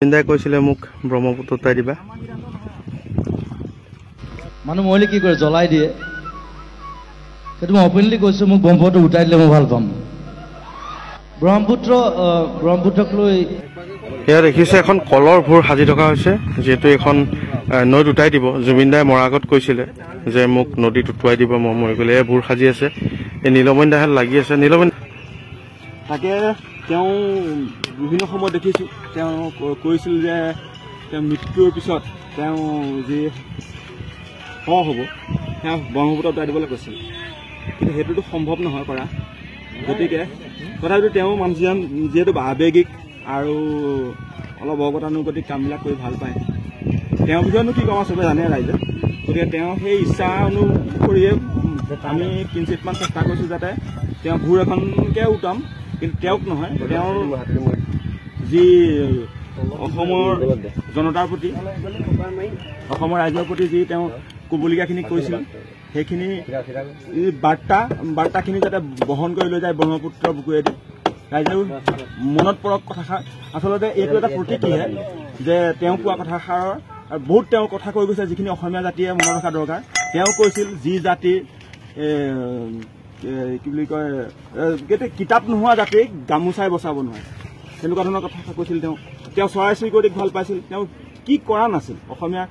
জুবিনদাই কৈছিলে মোক ব্ৰহ্মপুত্ৰ উটাই দিবা মানুহ মৰিলে কি কৰে জ্বলাই দিয়ে সেইটো মই অপেনলি কৈছো মোক ব্ৰহ্মপুত্ৰ উটাই দিলে মই ভাল পাম ব্ৰহ্মপুত্ৰক লৈ এয়া দেখিছে এখন কলৰ ভূৰ সাজি থকা হৈছে যেহেতু এখন নদী উটাই দিব জুবিনদাই মৰাৰ আগত কৈছিলে যে মোক নদীত উটুৱাই দিব মই মৰি গ'লে এই ভূৰ সাজি আছে এই নীলমণি দাহেল লাগি আছে নীলমণি তাকে তেওঁ বিভিন্ন সময়ত দেখিছোঁ তেওঁ কৈছিল যে তেওঁ মৃত্যুৰ পিছত তেওঁ যি হ'ব সেয়া ব্ৰহ্মপুত্ৰ উটাই দিবলৈ কৈছিল কিন্তু সেইটোতো সম্ভৱ নহয় কৰা গতিকে তথাপিতো তেওঁ মানুহজন যিহেতু আৱেগিক আৰু অলপ অগতানুগতিক কামবিলাক কৰি ভাল পায় তেওঁৰ বিষয়েনো কি ক'ম চবে জানে ৰাইজে গতিকে তেওঁ সেই ইচ্ছা অনুসৰিয়ে আমি কিঞ্চিতমান চেষ্টা কৰিছোঁ যাতে তেওঁ ভূৰ এখনকে উটাম কিন্তু তেওঁক নহয় তেওঁৰ যি অসমৰ জনতাৰ প্ৰতি অসমৰ ৰাইজৰ প্ৰতি যি তেওঁ ক'বলগীয়াখিনি কৈছিল সেইখিনি বাৰ্তাখিনি যাতে বহন কৰি লৈ যায় ব্ৰহ্মপুত্ৰৰ বুকুৱেদি ৰাইজেও মনত পৰক কথাষাৰ আচলতে এইটো এটা প্ৰতীকীহে যে তেওঁ কোৱা কথাষাৰৰ আৰু বহুত তেওঁ কথা কৈ গৈছে যিখিনি অসমীয়া জাতিয়ে মনত ৰখা দৰকাৰ তেওঁ কৈছিল যি জাতিৰ কি বুলি কয় কিতাপ নোহোৱা জাতিক গামোচাই বচাব নোৱাৰে তেনেকুৱা ধৰণৰ কথা কৈছিল তেওঁ চৰাই চিৰিকটিক ভাল পাইছিল তেওঁ কি কৰা নাছিল অসমীয়া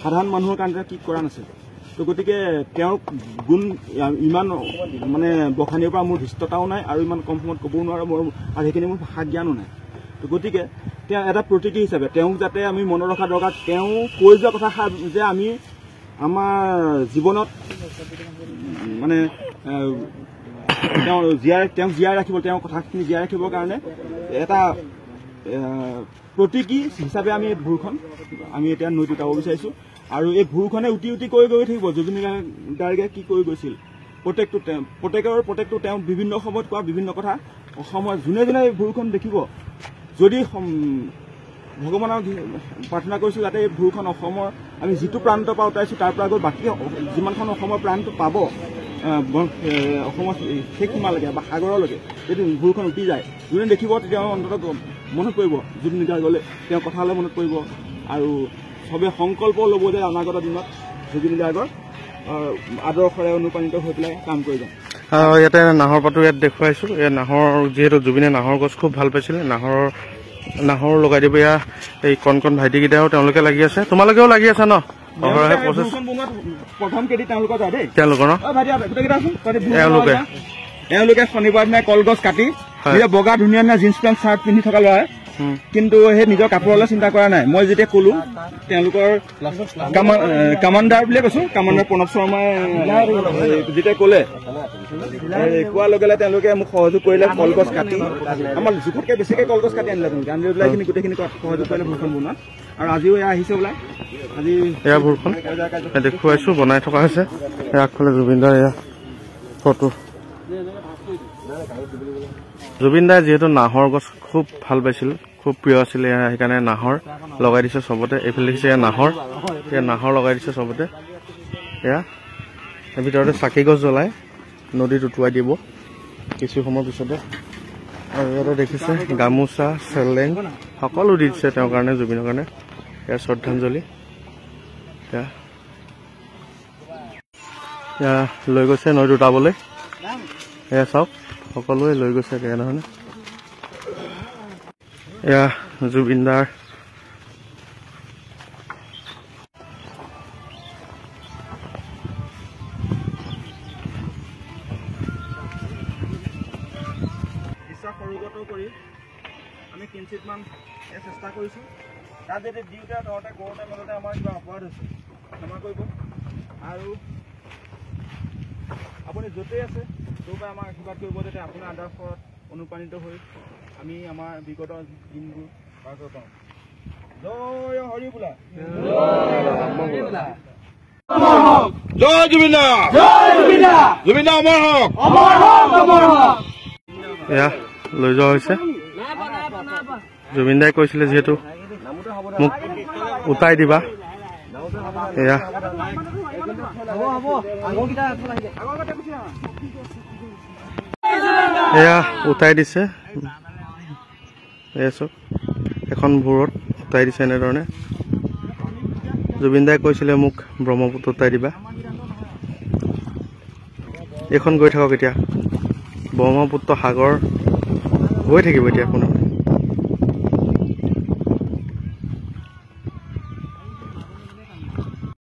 সাধাৰণ মানুহৰ কাৰণে কি কৰা নাছিল তো গতিকে তেওঁৰ গুণ ইমান মানে বখানিৰ পৰা মোৰ ধৃষ্টতাও নাই আৰু ইমান কম সময়ত ক'বও নোৱাৰোঁ মোৰ আৰু সেইখিনি মোৰ ভাষা জ্ঞানো নাই তো গতিকে তেওঁ এটা প্ৰতীকী হিচাপে তেওঁক যাতে আমি মনত ৰখা দৰকাৰ তেওঁ কৈ যোৱা কথাষাৰ যে আমি আমাৰ জীৱনত মানে তেওঁক জীয়াই ৰাখিব তেওঁৰ কথাখিনি জীয়াই ৰাখিবৰ কাৰণে এটা প্ৰতীকী হিচাপে আমি এই ভূৰখন আমি এতিয়া নদীত উটাব বিচাৰিছোঁ আৰু এই ভূৰখনে উটি উটি গৈ থাকিব জুবিন গাৰ্গে কি কৈ গৈছিল প্ৰত্যেকটো তেওঁ বিভিন্ন সময়ত কোৱা বিভিন্ন কথা অসমৰ যোনে এই ভূৰখন দেখিব যদি ভগৱানক প্ৰাৰ্থনা কৰিছোঁ যাতে এই ভূৰখন অসমৰ আমি যিটো প্ৰান্তৰ পৰা উটাইছোঁ তাৰ পৰা গৈ বাকী যিমানখন অসমৰ প্ৰান্ত পাব অসমৰ শেষ সীমালৈকে বা সাগৰলৈকে যদি ভূৰখন উটি যায় যোনে দেখিব তেতিয়া অন্ততঃ মনত পৰিব জুবিন গাৰ্গলৈ তেওঁৰ কথালৈ মনত পৰিব আৰু চবে সংকল্প ল'ব যে অনাগত দিনত জুবিন গাৰ্গৰ আদৰ্শৰে অনুপ্ৰাণিত হৈ পেলাই কাম কৰি যাম ইয়াতে নাহৰ পাতো ইয়াত দেখুৱাইছোঁ এই নাহৰ যিহেতু জুবিনে নাহৰ গছ খুব ভাল পাইছিলে নাহৰ লগাই দিব এয়া এই কণ ভাইটিকেইটাও তেওঁলোকে লাগি আছে তোমালোকেও লাগি আছা ন তেওঁলোকে শনিবাৰ দিনা কলগছ কাটি বগা ধুনীয়া জিন্স পেণ্ট চাৰ্ট পিন্ধি থকা ল'ৰা কিন্তু সেই নিজৰ কাপোৰলৈ চিন্তা কৰা নাই মই যেতিয়া ক'লো তেওঁলোকৰ কামাণ্ডাৰ বুলিয়ে কৈছো কামাণ্ডাৰ প্ৰণৱ শৰ্মাই যেতিয়া ক'লে কোৱাৰ লগে লগে তেওঁলোকে মোক সহযোগ কৰিলে কলগছ কাটি আমাৰ জোখতকৈ বেছিকৈ কলগছ কাটি আনিলে তেওঁলোকে আনি পেলাই এইখিনি গোটেইখিনি সহযোগ কৰিলে ভূৰখন বনোৱাত আৰু আজিও এয়া আহিছে ওলাই আজি এয়া ভূৰখন দেখুৱাইছোঁ বনাই থকা হৈছে আগফালে জুবিনদাৰ এয়া ফটো জুবিনদাই যিহেতু নাহৰ গছ খুব ভাল পাইছিল খুব প্ৰিয় আছিলে সেইকাৰণে নাহৰ লগাই দিছে চবতে এইফালে দেখিছে এয়া নাহৰ লগাই দিছে চবতে এয়া ভিতৰতে চাকি গছ জ্বলাই নদীত উটুৱাই দিব কিছু সময়ৰ পিছতে আৰু ইয়াতে দেখিছে গামোচা চেলেং সকলো দি দিছে তেওঁৰ কাৰণে জুবিনৰ কাৰণে এয়া শ্ৰদ্ধাঞ্জলি এয়া লৈ গৈছে নদীত উটাবলৈ এয়া চাওক সকলোৱে লৈ গৈছে কেনেধৰণে এয়া জুবিনদাৰ বিশ্বাস সৰুগত কৰি আমি কিঞ্চিতমান চেষ্টা কৰিছোঁ তাত যদি দিওঁতে তহঁতে কৰোঁতে মেলোতে আমাৰ কিবা অপৰাধ হৈছে ক্ষমা কৰিব আৰু আপুনি য'তেই আছে তোৰ পৰা আমাক আশীৰ্বাদ কৰিব যাতে আপোনাৰ আদৰ্শত অনুপ্ৰাণিত হৈ আমি আমাৰ বিগত দিনবোৰ পাৰ কৰিব পাৰোঁ জয় হৰি বোলা জয় জুবিন জুবিন অমৰ হওক এয়া লৈ যোৱা হৈছে জুবিনদাই কৈছিলে যিহেতু মোক উটাই দিবা এয়া এয়া উঠাই দিছে এয়া চব এখন ভূৰত উটাই দিছে এনেধৰণে জুবিন দাই কৈছিলে মোক ব্ৰহ্মপুত্ৰ উটাই দিবা এইখন গৈ থাকক এতিয়া ব্ৰহ্মপুত্ৰ সাগৰ গৈ থাকিব এতিয়া কোনো